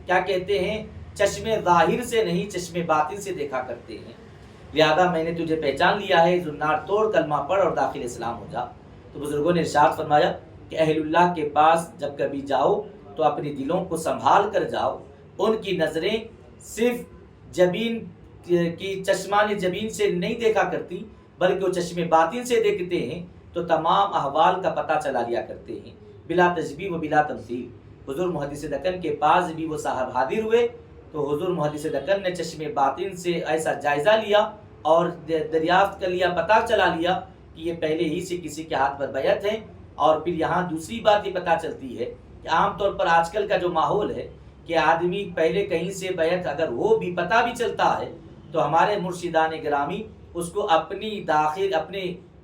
کیا کہتے ہیں چشم ظاہر سے نہیں چشم باطن سے دیکھا کرتے ہیں، لہذا میں نے تجھے پہچان لیا ہے، زنار توڑ کلمہ پڑھ اور داخل اسلام ہو جا. تو بزرگوں نے ارشاد فرمایا کہ اہل اللہ کے پاس جب کبھی جاؤ تو اپنے دلوں کو سنبھال کر جاؤ. ان کی نظریں صرف جبین کی چشمان جبین سے نہیں دیکھا کرتی بلکہ وہ چشم باطن سے دیکھتے ہیں تو تمام احوال کا پتہ چلا لیا کرتے ہیں بلا تشبیہ و بلا تمثیل. حضور محدث دکن کے پاس بھی وہ صاحب حاضر ہوئے تو حضور محدث دکن نے چشم باطن سے ایسا جائزہ لیا اور دریافت کر لیا، پتہ چلا لیا کہ یہ پہلے ہی سے کسی کے ہاتھ پر بیعت ہے. اور پھر یہاں دوسری بات یہ پتہ چلتی ہے کہ عام طور پر آج کل کا جو ماحول ہے کہ آدمی پہلے کہیں سے بیعت اگر وہ بھی پتہ بھی چلتا ہے تو ہمارے مرشدان گرامی اس کو اپنے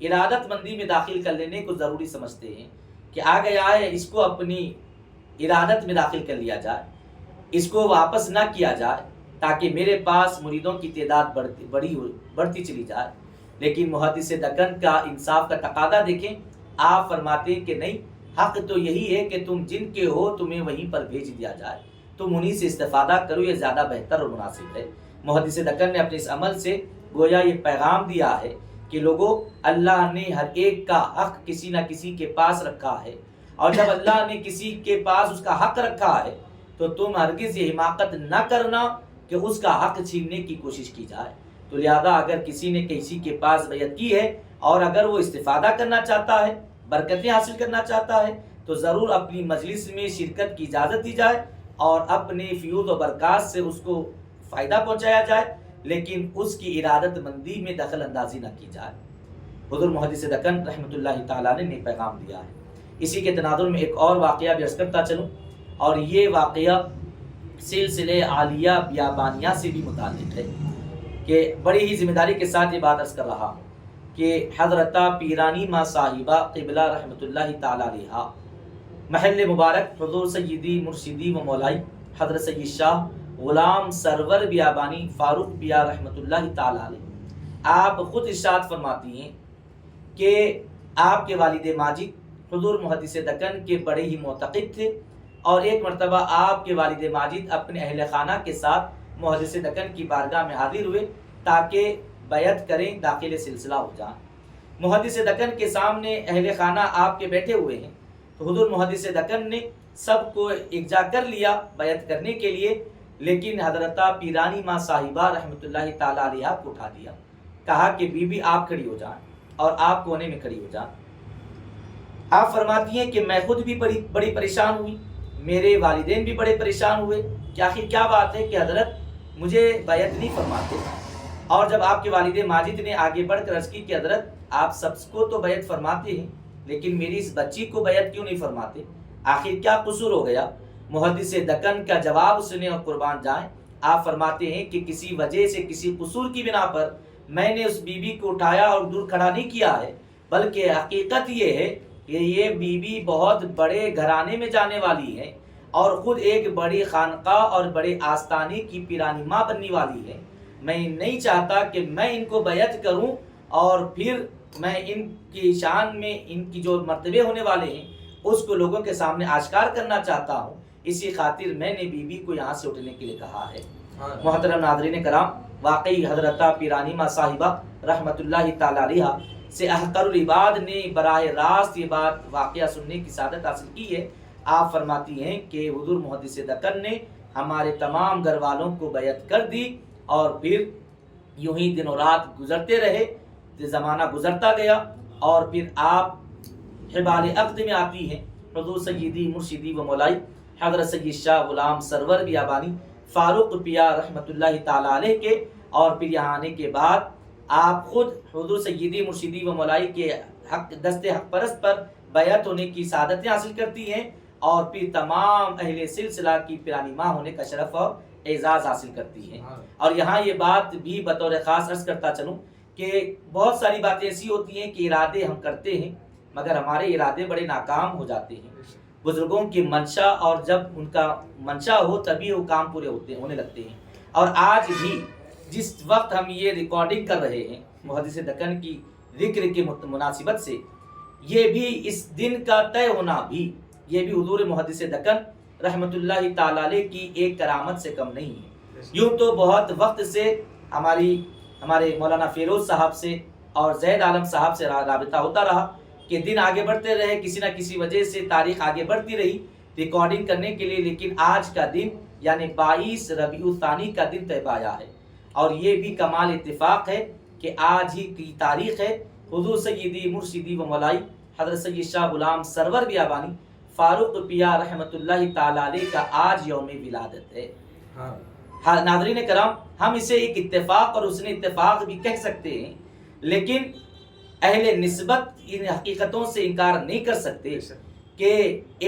ارادت مندی میں داخل کر لینے کو ضروری سمجھتے ہیں کہ آ گیا ہے اس کو اپنی ارادت میں داخل کر لیا جائے، اس کو واپس نہ کیا جائے تاکہ میرے پاس مریدوں کی تعداد بڑھتی چلی جائے. لیکن محدث دکن کا انصاف کا تقاضا دیکھیں، آپ فرماتے ہیں کہ نہیں، حق تو یہی ہے کہ تم جن کے ہو تمہیں وہیں پر بھیج دیا جائے، تم انہی سے استفادہ کرو، یہ زیادہ بہتر اور مناسب ہے. محدث دکن نے اپنے اس عمل سے گویا یہ پیغام دیا ہے کہ لوگوں، اللہ نے ہر ایک کا حق کسی نہ کسی کے پاس رکھا ہے اور جب اللہ نے کسی کے پاس اس کا حق رکھا ہے تو تم ہرگز یہ حماقت نہ کرنا کہ اس کا حق چھیننے کی کوشش کی جائے. تو لہذا اگر کسی نے کسی کے پاس بیعت کی ہے اور اگر وہ استفادہ کرنا چاہتا ہے، برکتیں حاصل کرنا چاہتا ہے تو ضرور اپنی مجلس میں شرکت کی اجازت دی جائے اور اپنے فیوض و برکات سے اس کو فائدہ پہنچایا جائے، لیکن اس کی ارادت مندی میں دخل اندازی نہ کی جائے. حضور محدث دکن رحمۃ اللہ تعالیٰ نے پیغام دیا ہے. اسی کے تناظر میں ایک اور واقعہ بھی عرض کرتا چلوں، اور یہ واقعہ سلسلہ عالیہ بیابانیہ سے بھی متعلق ہے کہ بڑی ہی ذمہ داری کے ساتھ یہ بات عرض کر رہا ہوں کہ حضرت پیرانی ماں صاحبہ قبلہ رحمۃ اللہ تعالیٰ علیہ محل مبارک حضور سیدی مرشدی و مولائی حضرت سید شاہ غلام سرور بیابانی فاروق بیا رحمۃ اللہ تعالیٰ علیہ، آپ خود ارشاد فرماتی ہیں کہ آپ کے والد ماجد حضور محدث دکن کے بڑے ہی معتقد تھے اور ایک مرتبہ آپ کے والد ماجد اپنے اہل خانہ کے ساتھ محدث دکن کی بارگاہ میں حاضر ہوئے تاکہ بیعت کریں، داخل سلسلہ ہو جائیں. محدث دکن کے سامنے اہل خانہ آپ کے بیٹھے ہوئے ہیں تو حضور محدث دکن نے سب کو اکجا کر لیا بیعت کرنے کے لیے، لیکن حضرت پیرانی ماں صاحبہ رحمۃ اللہ تعالیٰ علیہ کو اٹھا دیا، کہا کہ بی بی آپ کھڑی ہو جائیں اور آپ کونے میں کھڑی ہو جائیں. آپ فرماتی ہیں کہ میں خود بھی بڑی پریشان ہوئی، میرے والدین بھی بڑے پریشان ہوئے کہ آخر کیا بات ہے کہ حضرت مجھے بیعت نہیں فرماتے. اور جب آپ کے والد ماجد نے آگے بڑھ کر عرض کی کہ حضرت آپ سب کو تو بیعت فرماتے ہیں لیکن میری اس بچی کو بیعت کیوں نہیں فرماتے، آخر کیا قصور ہو گیا؟ محدث دکن کا جواب سنیں اور قربان جائیں. آپ فرماتے ہیں کہ کسی وجہ سے، کسی قصور کی بنا پر میں نے اس بی بی کو اٹھایا اور دور کھڑا نہیں کیا ہے، بلکہ حقیقت یہ ہے کہ یہ بیوی بہت بڑے گھرانے میں جانے والی ہے اور خود ایک بڑی خانقاہ اور بڑے آستانے کی پیرانی ماں بننے والی ہے. میں نہیں چاہتا کہ میں ان کو بیعت کروں اور پھر میں ان کی شان میں ان کی جو مرتبے ہونے والے ہیں اس کو لوگوں کے سامنے آشکار کرنا چاہتا ہوں. اسی خاطر میں نے بیوی کو یہاں سے اٹھنے کے لیے کہا ہے. محترم ناظرین کرام، واقعی حضرت پیرانی ماں صاحبہ رحمت اللہ تعالی علیہ سے احقر العباد نے براہ راست یہ بات واقعہ سننے کی سعادت حاصل کی ہے. آپ فرماتی ہیں کہ حضور محدث دکن نے ہمارے تمام گھر والوں کو بیعت کر دی اور پھر یوں ہی دن و رات گزرتے رہے، زمانہ گزرتا گیا اور پھر آپ حبال عقد میں آتی ہیں. حضور سیدی مرشدی و مولائی حضرت سید شاہ غلام سرور بیابانی فاروق پیا رحمت اللہ تعالی علیہ کے، اور پھر یہاں آنے کے بعد آپ خود حضور سیدی مرشدی و مولائی کے دست حق پرست پر بیعت ہونے کی سعادتیں حاصل کرتی ہیں اور پھر تمام اہل سلسلہ کی پیرانی ماں ہونے کا شرف اور اعزاز حاصل کرتی ہیں. اور یہاں یہ بات بھی بطور خاص عرض کرتا چلوں کہ بہت ساری باتیں ایسی ہوتی ہیں کہ ارادے ہم کرتے ہیں مگر ہمارے ارادے بڑے ناکام ہو جاتے ہیں. بزرگوں کی منشا اور جب ان کا منشا ہو تبھی وہ کام پورے ہونے لگتے ہیں. اور آج بھی جس وقت ہم یہ ریکارڈنگ کر رہے ہیں محدث دکن کی ذکر کی مناسبت سے، یہ بھی اس دن کا طے ہونا بھی یہ بھی حضور محدث دکن رحمت اللہ تعالی علیہ کی ایک کرامت سے کم نہیں ہے. یوں تو بہت وقت سے ہمارے مولانا فیروز صاحب سے اور زید عالم صاحب سے رابطہ ہوتا رہا کہ دن آگے بڑھتے رہے، کسی نہ کسی وجہ سے تاریخ آگے بڑھتی رہی ریکارڈنگ کرنے کے لیے، لیکن آج کا دن یعنی 22 ربیع الثانی کا دن طے پایا ہے. اور یہ بھی کمال اتفاق ہے کہ آج ہی کی تاریخ ہے. حضور سیدی مرشدی و مولائی حضرت سید شاہ غلام سرور بیابانی فاروق پیا رحمت اللہ تعالی علیہ کا آج یوم ولادت ہے. ناظرین کرام، ہم اسے ایک اتفاق اور حسن اتفاق بھی کہہ سکتے ہیں، لیکن اہل نسبت ان حقیقتوں سے انکار نہیں کر سکتے کہ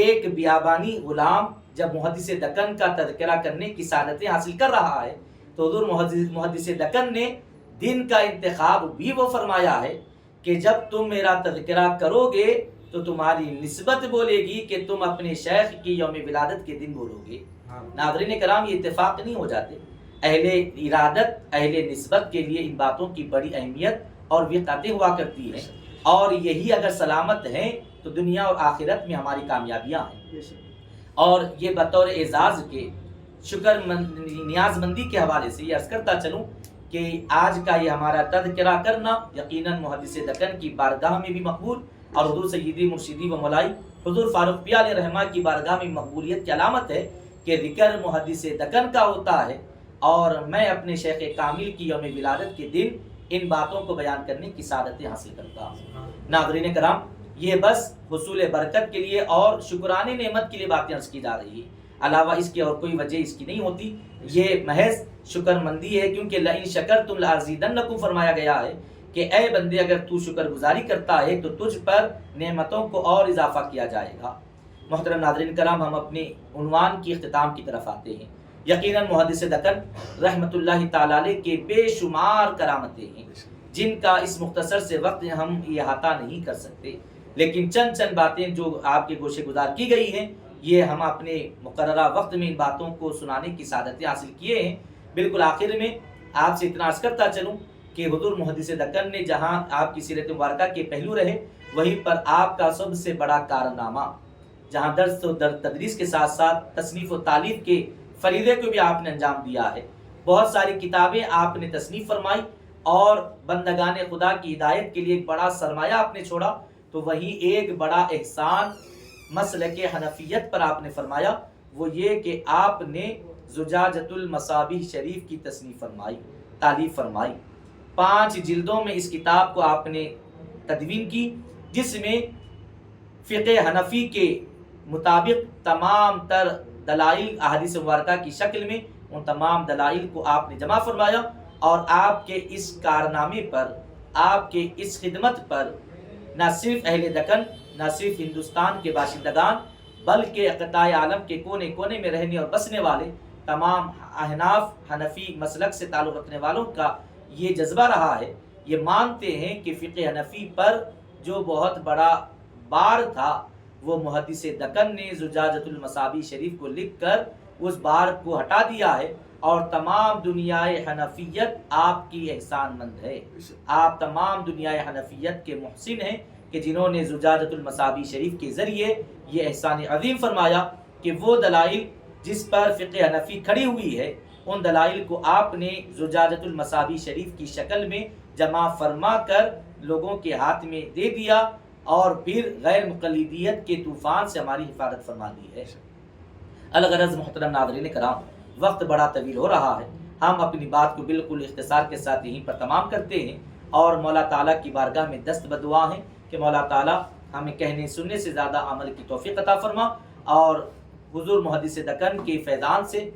ایک بیابانی غلام جب محدث دکن کا تذکرہ کرنے کی سعادتیں حاصل کر رہا ہے تو حضور محدث دکن نے دن کا انتخاب بھی وہ فرمایا ہے کہ جب تم میرا تذکرہ کرو گے تو تمہاری نسبت بولے گی کہ تم اپنے شیخ کی یوم ولادت کے دن بولو گے. ناظرین کرام، یہ اتفاق نہیں ہو جاتے. اہل ارادت اہل نسبت کے لیے ان باتوں کی بڑی اہمیت اور وقتیں ہوا کرتی ہیں، اور یہی اگر سلامت ہیں تو دنیا اور آخرت میں ہماری کامیابیاں ہیں. اور یہ بطور اعزاز کے شکر نیاز مندی کے حوالے سے یہ عرض کرتا چلوں کہ آج کا یہ ہمارا تذکرہ کرنا یقیناً محدث دکن کی بارگاہ میں بھی مقبول اور حضور سیدی مرشدی و مولائی حضور فاروق پیا علیہ رحمہ کی بارگاہ میں مقبولیت کی علامت ہے کہ ذکر محدث دکن کا ہوتا ہے. اور میں اپنے شیخ کامل کی یوم ولادت کے دن ان باتوں کو بیان کرنے کی سعادتیں حاصل کرتا ہوں. ناظرین کرام، یہ بس حصول برکت کے لیے اور شکرانے نعمت کے لیے باتیں عرض کی جا رہی ہے، علاوہ اس کی اور کوئی وجہ اس کی نہیں ہوتی. یہ محض شکر مندی ہے، کیونکہ لئن شکرتم لازیدنکم فرمایا گیا ہے کہ اے بندے اگر تو شکر گزاری کرتا ہے تو تجھ پر نعمتوں کو اور اضافہ کیا جائے گا. محترم ناظرین کرام، ہم اپنے عنوان کی اختتام کی طرف آتے ہیں. یقیناً محدث دکن رحمت اللہ تعالی علیہ کے بے شمار کرامتیں ہیں جن کا اس مختصر سے وقت ہم احاطہ نہیں کر سکتے، لیکن چند باتیں جو آپ کے گوشے گزار کی گئی ہیں یہ ہم اپنے مقررہ وقت میں ان باتوں کو سنانے کی سعادتیں حاصل کیے ہیں. بالکل آخر میں آپ سے اتنا عرض کرتا چلوں کہ حضور محدث دکن نے جہاں آپ کی سیرت مبارکہ کے پہلو رہے، وہیں پر آپ کا سب سے بڑا کارنامہ جہاں درس و تدریس کے ساتھ ساتھ تصنیف و تالیف کے فریضے کو بھی آپ نے انجام دیا ہے. بہت ساری کتابیں آپ نے تصنیف فرمائی اور بندگان خدا کی ہدایت کے لیے ایک بڑا سرمایہ آپ نے چھوڑا. تو وہی ایک بڑا احسان مسلک حنفیت پر آپ نے فرمایا، وہ یہ کہ آپ نے زجاجۃ المصابیح شریف کی تصنیف فرمائی، تالیف فرمائی. 5 جلدوں میں اس کتاب کو آپ نے تدوین کی، جس میں فقہ حنفی کے مطابق تمام تر دلائل احادیث مبارکہ کی شکل میں ان تمام دلائل کو آپ نے جمع فرمایا. اور آپ کے اس کارنامے پر، آپ کے اس خدمت پر نہ صرف اہل دکن، نہ صرف ہندوستان کے باشندگان، بلکہ خطۂ عالم کے کونے کونے میں رہنے اور بسنے والے تمام احناف حنفی مسلک سے تعلق رکھنے والوں کا یہ جذبہ رہا ہے. یہ مانتے ہیں کہ فقہ حنفی پر جو بہت بڑا بار تھا وہ محدث دکن نے زجاجۃ المصابیح شریف کو لکھ کر اس بار کو ہٹا دیا ہے، اور تمام دنیائے حنفیت آپ کی احسان مند ہے، آپ تمام دنیائے حنفیت کے محسن ہیں کہ جنہوں نے زجاجۃ المصابیح شریف کے ذریعے یہ احسان عظیم فرمایا کہ وہ دلائل جس پر فقہ حنفی کھڑی ہوئی ہے ان دلائل کو آپ نے زجاجۃ المصابیح شریف کی شکل میں جمع فرما کر لوگوں کے ہاتھ میں دے دیا، اور پھر غیر مقلدیت کے طوفان سے ہماری حفاظت فرما دی ہے۔ الغرض محترم ناظرین کرام، وقت بڑا طویل ہو رہا ہے، ہم اپنی بات کو بالکل اختصار کے ساتھ یہیں پر تمام کرتے ہیں، اور مولا تعالیٰ کی بارگاہ میں دست بدعا ہیں کہ مولا تعالیٰ ہمیں کہنے سننے سے زیادہ عمل کی توفیق عطا فرما، اور حضور محدث دکن کے فیضان سے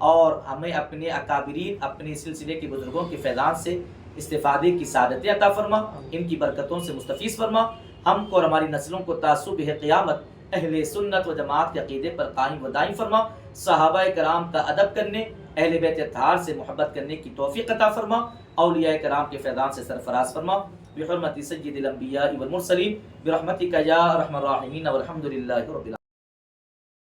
اور ہمیں اپنے اکابرین اپنے سلسلے کے بزرگوں کے فیضان سے استفادے کی سعادتیں عطا فرما، ان کی برکتوں سے مستفیض فرما، ہم کو اور ہماری نسلوں کو تا صبح قیامت اہل سنت و جماعت کے عقیدے پر قائم و دائم فرما، صحابہ کرام کا ادب کرنے، اہل بیت اطہار سے محبت کرنے کی توفیق عطا فرما، اولیاء کرام کے فیضان سے سرفراز فرما، بحرمت سید الانبیاء والمرسلین، برحمتک یا ارحم الراحمین، والحمد للہ رب العالمین۔